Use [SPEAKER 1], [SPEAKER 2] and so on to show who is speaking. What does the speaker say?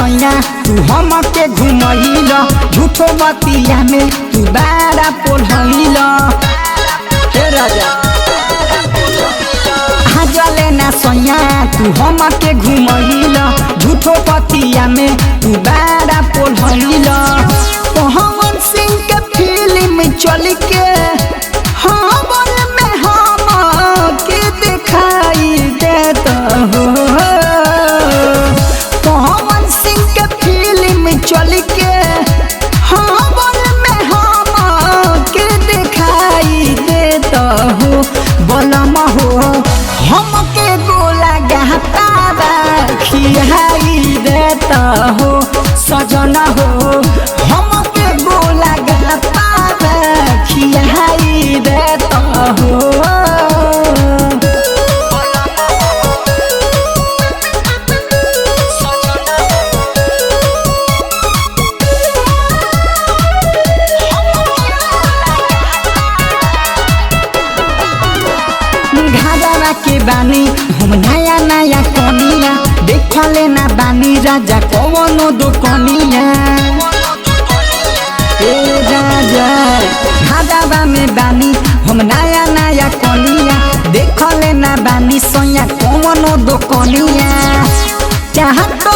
[SPEAKER 1] सैया तू हमके घुमैल झूठो बतिया में तू बारा पोलैल हे राजा जले ना सैया तू हमके घुमैल झूठो बतिया में तू बारा पोलैल पवन सिंह के फिल्म चल के हमर में हम के दिखाई देता हो पवन सिंह के फिल्म चल के हमर में हम के दिखाई देता हो बलम हो हमके गोला गहता खियाई देता हो सजना हो हमके गोला गहता खियाई देता हो के बानी हम नया नया कनिया देख लेना बानी राजा कवनो दो कनिया ए राजा घादावा में बानी हम नया नया कनिया देख लेना बानी सोया कवनो दो कनिया चाह तो